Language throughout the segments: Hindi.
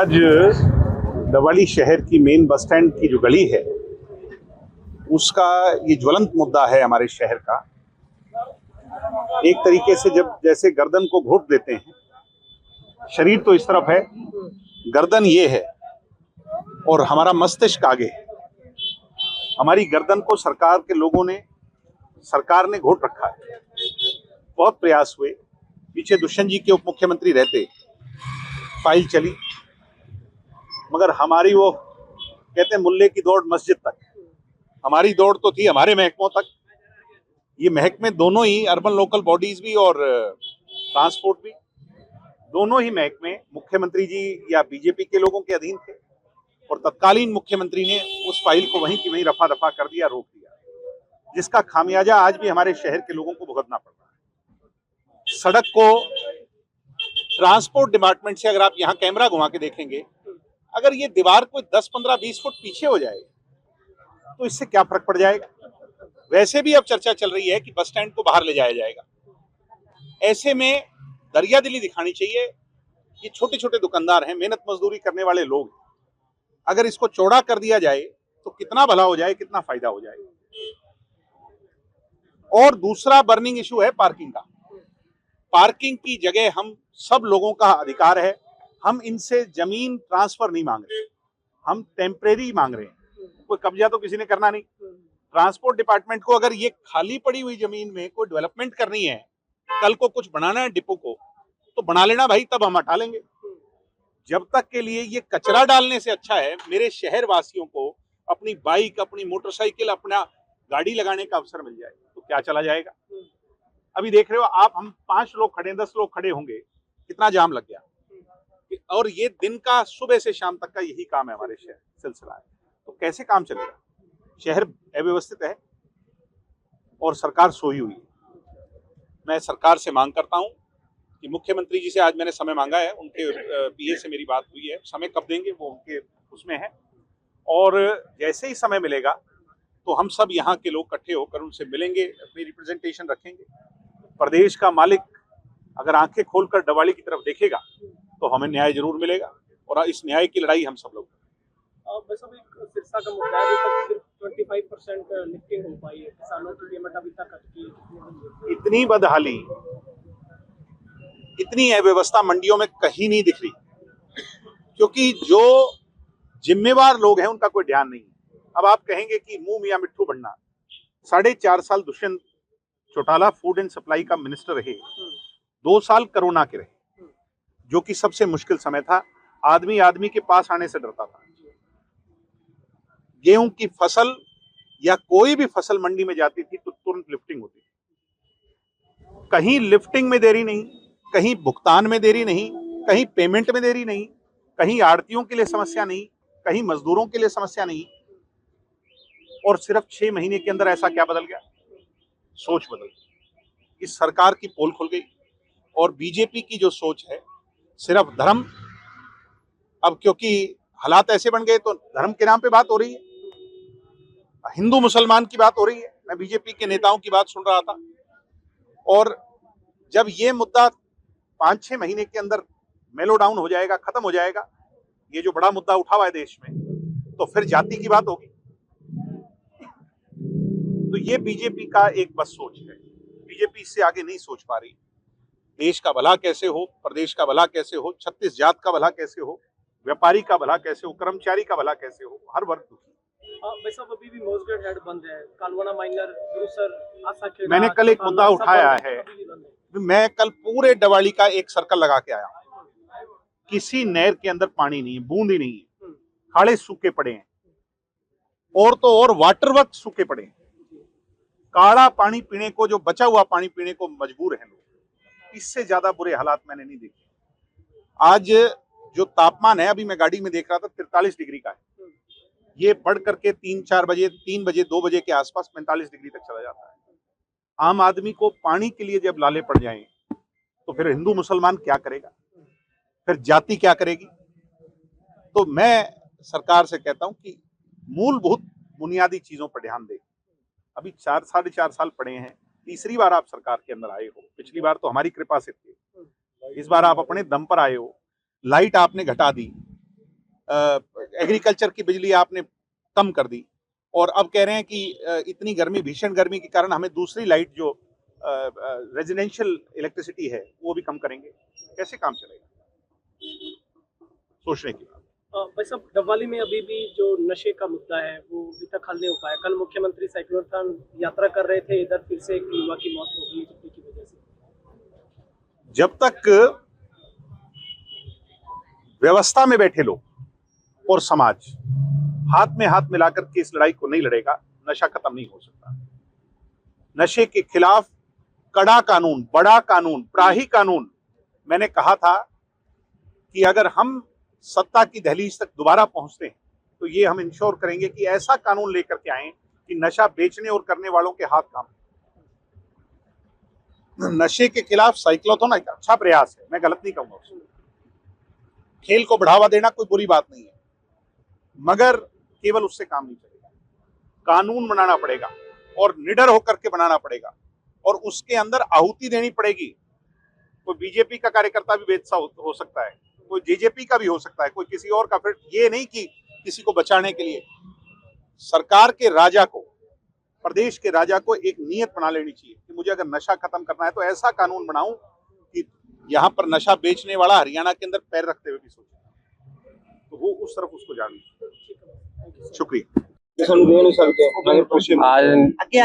आज दवाड़ी शहर की मेन बस स्टैंड की जो गली है उसका ये ज्वलंत मुद्दा है हमारे शहर का। एक तरीके से जब जैसे गर्दन को घोट देते हैं, शरीर तो इस तरफ है, गर्दन ये है और हमारा मस्तिष्क आगे है। हमारी गर्दन को सरकार ने घोट रखा है। बहुत प्रयास हुए, पीछे दुष्यंत जी के उप मुख्यमंत्री रहते, फाइल चली, मगर हमारी वो कहते हैं मुल्ले की दौड़ मस्जिद तक। हमारी दौड़ तो थी हमारे महकमों तक। ये महकमे दोनों ही, अर्बन लोकल बॉडीज भी और ट्रांसपोर्ट भी, दोनों ही महकमे मुख्यमंत्री जी या बीजेपी के लोगों के अधीन थे और तत्कालीन मुख्यमंत्री ने उस फाइल को वहीं की वहीं रफा दफा कर दिया, रोक दिया, जिसका खामियाजा आज भी हमारे शहर के लोगों को भुगतना पड़ रहा है। सड़क को ट्रांसपोर्ट डिपार्टमेंट से अगर आप यहाँ कैमरा घुमा के देखेंगे, अगर ये दीवार कोई 10, 15, 20 फुट पीछे हो जाए तो इससे क्या फर्क पड़ जाएगा। वैसे भी अब चर्चा चल रही है कि बस स्टैंड को बाहर ले जाया जाएगा। ऐसे में दरिया दिली दिखानी चाहिए। ये छोटे छोटे दुकानदार हैं, मेहनत मजदूरी करने वाले लोग, अगर इसको चौड़ा कर दिया जाए तो कितना भला हो जाए, कितना फायदा हो जाए। और दूसरा बर्निंग इशू है पार्किंग का। पार्किंग की जगह हम सब लोगों का अधिकार है। हम इनसे जमीन ट्रांसफर नहीं मांग रहे, हम टेम्परेरी मांग रहे हैं। कोई कब्जा तो किसी ने करना नहीं। ट्रांसपोर्ट डिपार्टमेंट को अगर ये खाली पड़ी हुई जमीन में कोई डेवलपमेंट करनी है, कल को कुछ बनाना है डिपो को, तो बना लेना भाई, तब हम हटा लेंगे। जब तक के लिए ये कचरा डालने से अच्छा है मेरे शहर वासियों को अपनी बाइक, अपनी मोटरसाइकिल, अपना गाड़ी लगाने का अवसर मिल जाए तो क्या चला जाएगा। अभी देख रहे हो आप, हम 5 लोग खड़े, 10 लोग खड़े होंगे, कितना जाम लग गया। और ये दिन का सुबह से शाम तक का यही काम है, हमारे शहर सिलसिला है। तो कैसे काम चलेगा। शहर अव्यवस्थित है और सरकार सोई हुई है। मैं सरकार से मांग करता हूं कि मुख्यमंत्री जी से आज मैंने समय मांगा है, उनके पीए से मेरी बात हुई है, समय कब देंगे वो उनके उसमें है। और जैसे ही समय मिलेगा तो हम सब यहाँ के लोग इकट्ठे होकर उनसे मिलेंगे, अपनी रिप्रेजेंटेशन रखेंगे। प्रदेश का मालिक अगर आंखें खोलकर दवाड़ी की तरफ देखेगा तो हमें न्याय जरूर मिलेगा और इस न्याय की लड़ाई हम सब लोग। बस अभी सिरसा का मुद्दा है, अभी तक सिर्फ 25% लिफ्टिंग हो पाई है। किसानों की पेमेंट अभी तक अटकी है। इतनी बदहाली, इतनी अव्यवस्था मंडियों में कहीं नहीं दिख रही, क्योंकि जो जिम्मेवार लोग हैं उनका कोई ध्यान नहीं है। अब आप कहेंगे कि मुंह मियां मिट्ठू बनना। 4.5 साल Dushyant Chautala food and supply का मिनिस्टर रहे, 2 साल कोरोना के रहे, जो कि सबसे मुश्किल समय था। आदमी आदमी के पास आने से डरता था। गेहूं की फसल या कोई भी फसल मंडी में जाती थी तो तुरंत लिफ्टिंग होती थी। कहीं लिफ्टिंग में देरी नहीं, कहीं भुगतान में देरी नहीं, कहीं पेमेंट में देरी नहीं, कहीं आड़तियों के लिए समस्या नहीं, कहीं मजदूरों के लिए समस्या नहीं। और सिर्फ 6 महीने के अंदर ऐसा क्या बदल गया। सोच बदल गई। इस सरकार की पोल खुल गई और बीजेपी की जो सोच है सिर्फ धर्म, अब क्योंकि हालात ऐसे बन गए तो धर्म के नाम पे बात हो रही है, हिंदू मुसलमान की बात हो रही है। मैं बीजेपी के नेताओं की बात सुन रहा था और जब ये मुद्दा 5-6 महीने के अंदर मेलो डाउन हो जाएगा, खत्म हो जाएगा, ये जो बड़ा मुद्दा उठा हुआ है देश में, तो फिर जाति की बात होगी। तो ये बीजेपी का एक बस सोच है। बीजेपी इससे आगे नहीं सोच पा रही। देश का भला कैसे हो, प्रदेश का भला कैसे हो, 36 जात का भला कैसे हो, व्यापारी का भला कैसे हो, कर्मचारी का भला कैसे हो, हर वर्ग दुखी। वैसे अभी भी मोजगढ़ हेड बंद है, कालवाना माइनर, गुरुसर, आसाखेड़ा, मैंने कल एक मुद्दा उठाया है। मैं कल पूरे दवाड़ी का एक सर्कल लगा के आया, किसी नहर के अंदर पानी नहीं है, बूंद ही नहीं है, खाड़े सूखे पड़े हैं और तो और वाटर वर्क सूखे पड़े हैं। काला पानी पीने को, जो बचा हुआ पानी पीने को मजबूर हैं लोग। इससे ज्यादा बुरे हालात मैंने नहीं देखे। आज जो तापमान है, अभी मैं गाड़ी में देख रहा था, 43 डिग्री का है। ये बढ़ करके 3 बजे 2 बजे के आसपास 45 डिग्री तक चला जाता है। आम आदमी को पानी के लिए जब लाले पड़ जाएं तो फिर हिंदू मुसलमान क्या करेगा, फिर जाति क्या करेगी। तो मैं सरकार से कहता हूं कि मूलभूत बुनियादी चीजों पर ध्यान दें। अभी 4-4.5 साल पड़े हैं, तीसरी बार आप सरकार के अंदर आए हो। पिछली बार तो हमारी कृपा से थे, इस बार आप अपने दम पर आए हो। लाइट आपने घटा दी, एग्रीकल्चर की बिजली आपने कम कर दी, और अब कह रहे हैं कि इतनी गर्मी, भीषण गर्मी के कारण हमें दूसरी लाइट जो रेजिडेंशियल इलेक्ट्रिसिटी है वो भी कम करेंगे। कैसे काम चलेगा? सोचने की बात। भाई साहब, डबवाली में अभी भी जो नशे का मुद्दा है वो अभी तक हल नहीं हो पाया। कल मुख्यमंत्री साइक्लोथॉन यात्रा कर रहे थे, इधर फिर से एक युवा की मौत हो गई नशे की वजह से। जब तक व्यवस्था में बैठे लोग और समाज हाथ में हाथ मिलाकर के इस लड़ाई को नहीं लड़ेगा, नशा खत्म नहीं हो सकता। नशे के खिलाफ कड़ा कानून, बड़ा कानून, प्राही कानून। मैंने कहा था कि अगर हम सत्ता की दहलीज तक दोबारा पहुंचते हैं तो ये हम इंश्योर करेंगे कि ऐसा कानून लेकर के आए कि नशा बेचने और करने वालों के हाथ काम। नशे के खिलाफ साइक्लोथॉन एक अच्छा प्रयास है, मैं गलत नहीं कहूंगा उसको। खेल को बढ़ावा देना कोई बुरी बात नहीं है, मगर केवल उससे काम नहीं चलेगा। कानून बनाना पड़ेगा और निडर होकर के बनाना पड़ेगा, और उसके अंदर आहुति देनी पड़ेगी। कोई बीजेपी का कार्यकर्ता भी बेचता हो सकता है, कोई जेजेपी का भी हो सकता है, कोई किसी और का। फिर ये नहीं कि किसी को बचाने के लिए सरकार के राजा को, प्रदेश के राजा को एक नियत बना लेनी चाहिए कि मुझे अगर नशा खत्म करना है तो ऐसा कानून बनाऊं कि यहाँ पर नशा बेचने वाला हरियाणा के अंदर पैर रखते हुए भी सोचे, तो वो उस तरफ उसको जाने। शुक्रिया। आज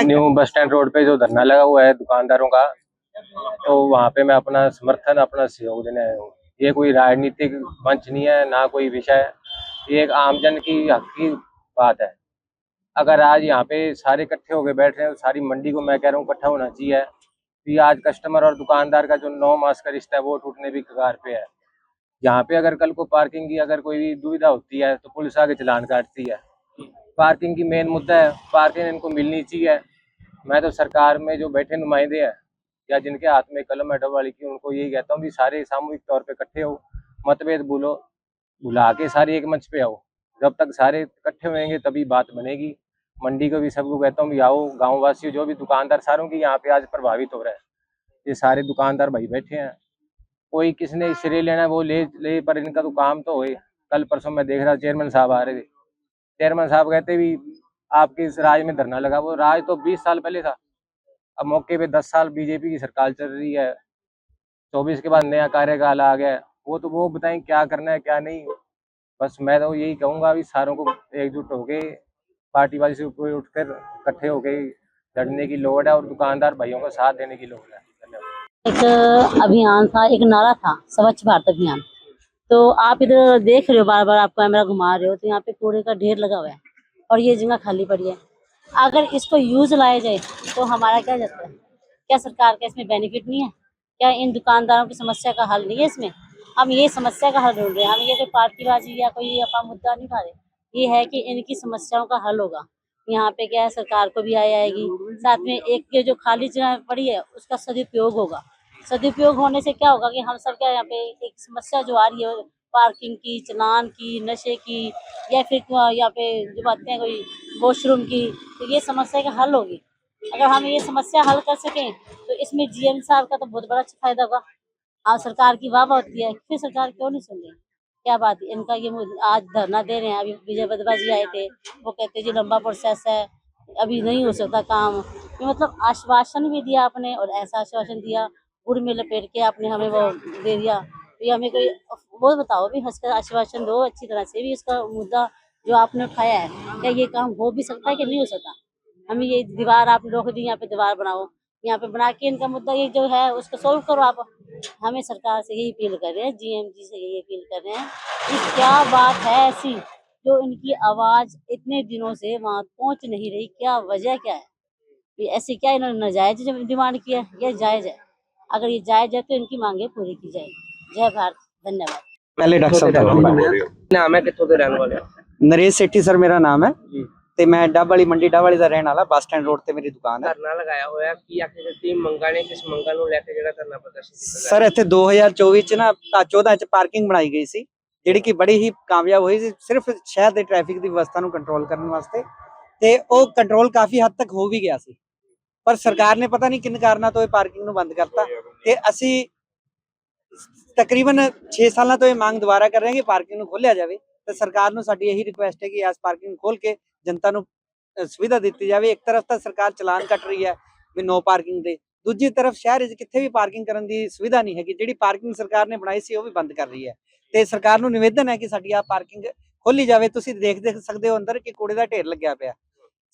न्यू बस स्टैंड रोड पे जो धरना लगा हुआ है दुकानदारों का, तो वहाँ पे मैं अपना समर्थन, अपना सहयोग देने आया हूँ। ये कोई राजनीतिक मंच नहीं है, ना कोई विषय, ये एक आमजन की हक की बात है। अगर आज यहाँ पे सारे इकट्ठे होकर बैठ रहे हैं, सारी मंडी को मैं कह रहा हूँ इकट्ठा होना चाहिए। तो आज कस्टमर और दुकानदार का जो 9 मास का रिश्ता है वो टूटने भी कगार पे है। यहाँ पे अगर कल को पार्किंग की अगर कोई भी दुविधा होती है तो पुलिस आगे चलान काटती है। पार्किंग की मेन मुद्दा है, पार्किंग इनको मिलनी चाहिए। मैं तो सरकार में जो बैठे नुमाइंदे हैं या जिनके हाथ में कलम है डबवाली की, उनको यही कहता हूँ कि सारे सामूहिक तौर पे इकट्ठे हो, मतभेद भुला के सारे एक मंच पे आओ। जब तक सारे इकट्ठे होंगे तभी बात बनेगी। मंडी को भी सबको कहता हूँ भी आओ, गाँव वासियों जो भी दुकानदार सारों की यहाँ पे आज प्रभावित हो रहा है। ये सारे दुकानदार भाई बैठे हैं, कोई किसने श्रेय लेना है वो ले, पर इनका तो काम तो होए। कल परसों मैं देख रहा चेयरमैन साहब आ रहे थे, चेयरमैन साहब कहते भी आपके इस राज में धरना लगा। वो राज तो 20 साल पहले था, अब मौके पे 10 साल बीजेपी की सरकार चल रही है, 24 के बाद नया कार्यकाल आ गया। वो बताएं क्या करना है क्या नहीं। बस मैं तो यही कहूँगा अभी सारों को एकजुट होके पार्टीबाजी से ऊपर उठकर इकट्ठे होके लड़ने की लोड़ है, और दुकानदार भाइयों को साथ देने की लोड़ है। एक अभियान था, एक नारा था, स्वच्छ भारत अभियान। तो आप इधर देख रहे हो, बार बार आप कैमरा घुमा रहे हो, तो यहाँ पे कूड़े का ढेर लगा हुआ है और ये जगह खाली पड़ी है। अगर इसको यूज लाया जाए तो हमारा क्या जाता है? क्या सरकार का इसमें बेनिफिट नहीं है? क्या इन दुकानदारों की समस्या का हल नहीं है इसमें? हम ये समस्या का हल ढूंढ रहे हैं, हम ये कोई पार्टीबाजी या कोई अपना मुद्दा नहीं उठा रहे। ये है कि इनकी समस्याओं का हल होगा। यहाँ पे क्या है, सरकार को भी आएगी, साथ में एक ये जो खाली जगह पड़ी है उसका सदुपयोग होगा। सदुपयोग होने से क्या होगा कि हम सब क्या यहाँ पे एक समस्या जो आ रही है पार्किंग की, चलान की, नशे की, या फिर यहाँ पे जो बातें हैं कोई वॉशरूम की, तो ये समस्या का हल होगी। अगर हम ये समस्या हल कर सकें तो इसमें जीएम साहब का तो बहुत बड़ा अच्छा फायदा होगा। आज सरकार की वाह होती है, फिर सरकार क्यों नहीं सुन रही? क्या बात है इनका? ये आज धरना दे रहे हैं। अभी विजय बदबा जी आए थे, वो कहते जी लंबा प्रोसेस है, अभी नहीं हो सकता काम। ये मतलब आश्वासन भी दिया आपने, और ऐसा आश्वासन दिया गुड़ में लपेट के आपने हमें वो दे दिया। तो ये हमें कोई वो बताओ भी, हंसकर आश्वासन दो अच्छी तरह से भी। इसका मुद्दा जो आपने उठाया है, क्या ये काम हो भी सकता है कि नहीं हो सकता? हमें ये दीवार आपने रोक दी, यहाँ पे दीवार बनाओ, यहाँ पे बना के इनका मुद्दा ये जो है उसको सोल्व करो आप। हमें सरकार से यही अपील कर रहे हैं, जीएम जी से यही अपील कर रहे हैं कि क्या बात है ऐसी जो इनकी आवाज इतने दिनों से वहाँ पहुँच नहीं रही? क्या वजह क्या है? ये ऐसे क्या इन्होंने नाजायज डिमांड किया है या जायज है? अगर ये जायज है तो इनकी मांगे पूरी की जाए। जय भारत, धन्यवाद। पहले डॉक्टर साहब नाम है कितों के रहने वाले? नरेश सेठी सर मेरा नाम है ਤੇ ਮੈਂ ਡੱਬਵਾਲੀ ਮੰਡੀ ਡੱਬਵਾਲੀ ਦਾ ਰਹਿਣ ਵਾਲਾ, ਬੱਸ ਸਟੈਂਡ ਰੋਡ ਤੇ ਮੇਰੀ ਦੁਕਾਨ ਹੈ। ਧਰਨਾ ਲਗਾਇਆ ਹੋਇਆ ਕੀ ਆਖਿਰ ਟੀਮ ਮੰਗਾਂ ਨੇ, ਕਿਸ ਮੰਗਾਂ ਨੂੰ ਲੈ ਕੇ ਜਿਹੜਾ ਧਰਨਾ ਪ੍ਰਦਰਸ਼ਨ ਕੀਤਾ ਸਰ ਇੱਥੇ 2024 ਚ ਨਾ 14 ਚ ਪਾਰਕਿੰਗ ਬਣਾਈ ਗਈ ਸੀ, ਜਿਹੜੀ ਕਿ ਬੜੀ ਹੀ ਕਾਮਯਾਬ ਹੋਈ ਸੀ ਸਿਰਫ ਸ਼ਹਿਰ ਦੇ ਟ੍ਰੈਫਿਕ ਦੀ ਵਿਵਸਥਾ ਨੂੰ ਕੰਟਰੋਲ ਕਰਨ ਵਾਸਤੇ, ਤੇ ਉਹ ਕੰਟਰੋਲ ਕਾਫੀ ਹੱਦ ਤੱਕ ਹੋ ਵੀ ਗਿਆ ਸੀ। ਪਰ ਸਰਕਾਰ ਨੇ ਪਤਾ ਨਹੀਂ ਕਿੰਨ ਕਾਰਨਾਂ ਤੋਂ ਇਹ ਪਾਰਕਿੰਗ ਨੂੰ ਬੰਦ ਕਰਤਾ, ਤੇ ਅਸੀਂ ਤਕਰੀਬਨ 6 ਸਾਲਾਂ ਤੋਂ ਇਹ ਮੰਗ ਦੁਬਾਰਾ ਕਰ ਰਹੇ ਹਾਂ ਕਿ ਪਾਰਕਿੰਗ ਨੂੰ ਖੋਲਿਆ ਜਾਵੇ। ਤੇ ਸਰਕਾਰ ਨੂੰ ਸਾਡੀ ਇਹੀ ਰਿਕੁਐਸਟ ਹੈ ਕਿ ਇਸ ਪਾਰਕਿੰਗ ਖੋਲ ਕੇ ਜਨਤਾ ਨੂੰ ਸੁਵਿਧਾ ਦਿੱਤੀ ਜਾਵੇ। ਇੱਕ ਤਰਫ ਤਾਂ ਸਰਕਾਰ ਚਲਾਨ ਕੱਟ ਰਹੀ ਹੈ ਵੀ ਨੋ ਪਾਰਕਿੰਗ ਦੇ, ਦੂਜੀ ਤਰਫ ਸ਼ਹਿਰ ਵਿੱਚ ਕਿੱਥੇ ਵੀ ਪਾਰਕਿੰਗ ਕਰਨ ਦੀ ਸੁਵਿਧਾ ਨਹੀਂ ਹੈਗੀ। ਜਿਹੜੀ ਪਾਰਕਿੰਗ ਸਰਕਾਰ ਨੇ ਬਣਾਈ ਸੀ ਉਹ ਵੀ ਬੰਦ ਕਰ ਰਹੀ ਹੈ ਤੇ ਸਰਕਾਰ ਨੂੰ ਨਿਵੇਦਨ ਹੈ ਕਿ ਸਾਡੀ ਆ ਪਾਰਕਿੰਗ ਖੋਲੀ ਜਾਵੇ। ਤੁਸੀਂ ਦੇਖ ਸਕਦੇ ਹੋ ਅੰਦਰ ਕਿ ਕੂੜੇ ਦਾ ਢੇਰ ਲੱਗਿਆ ਪਿਆ।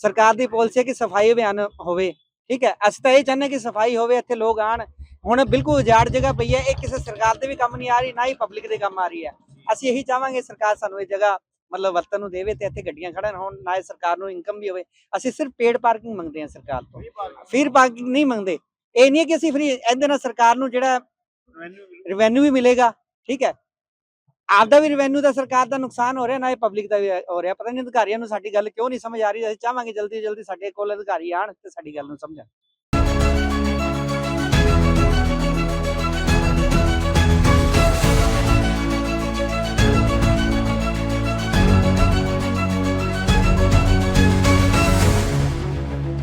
ਸਰਕਾਰ ਦੀ ਪਾਲਿਸੀ ਹੈ ਕਿ ਸਫਾਈ ਅਭਿਆਨ ਹੋਵੇ, ਠੀਕ ਹੈ। ਅਸੀਂ ਤਾਂ ਇਹ ਚਾਹੁੰਦੇ ਕਿ ਸਫਾਈ ਹੋਵੇ, ਇੱਥੇ ਲੋਕ ਆਣ। ਹੁਣ ਬਿਲਕੁਲ ਉਜਾੜ ਜਗ੍ਹਾ ਪਈ ਹੈ, ਇਹ ਕਿਸੇ ਸਰਕਾਰ ਦੇ ਵੀ ਕੰਮ ਨਹੀਂ ਆ ਰਹੀ, ਨਾ ਹੀ ਪਬਲਿਕ ਦੇ ਕੰਮ ਆ ਰਹੀ ਹੈ। ਅਸੀਂ ਇਹੀ ਚਾਹਾਂਗੇ ਸਰਕਾਰ ਸਾਨੂੰ ਇਹ ਜਗ੍ਹਾ ਮਤਲਬ ਵਰਤਨ ਨੂੰ ਦੇਵੇ ਤੇ ਇੱਥੇ ਗੱਡੀਆਂ ਖੜਨ ਹੋਣ, ਨਾ ਇਹ ਸਰਕਾਰ ਨੂੰ ਇਨਕਮ ਵੀ ਹੋਵੇ। ਅਸੀਂ ਸਿਰਫ ਪੇਡ ਪਾਰਕਿੰਗ ਮੰਗਦੇ ਹਾਂ ਸਰਕਾਰ ਤੋਂ, ਫ੍ਰੀ ਪਾਰਕਿੰਗ ਨਹੀਂ ਮੰਗਦੇ। ਇਹ ਨਹੀਂ ਕਿ ਅਸੀਂ ਫ੍ਰੀ, ਇਹਦੇ ਨਾਲ ਸਰਕਾਰ ਨੂੰ ਜਿਹੜਾ ਰੈਵਨਿਊ ਵੀ ਮਿਲੇਗਾ, ਠੀਕ ਹੈ। ਆਪਦਾ ਵੀ ਰੈਵਨਿਊ ਦਾ ਸਰਕਾਰ ਦਾ ਨੁਕਸਾਨ ਹੋ ਰਿਹਾ, ਨਾ ਇਹ ਪਬਲਿਕ ਦਾ ਵੀ ਹੋ ਰਿਹਾ। ਪਤਾ ਨਹੀਂ ਅਧਿਕਾਰੀਆਂ ਨੂੰ ਸਾਡੀ ਗੱਲ ਕਿਉਂ ਨਹੀਂ ਸਮਝ ਆ ਰਹੀ। ਅਸੀਂ ਚਾਹਾਂਗੇ ਜਲਦੀ ਜਲਦੀ ਸਾਡੇ ਕੋਲ ਅਧਿਕਾਰੀ ਆਣ ਤੇ ਸਾਡੀ ਗੱਲ ਨੂੰ ਸਮਝਣ।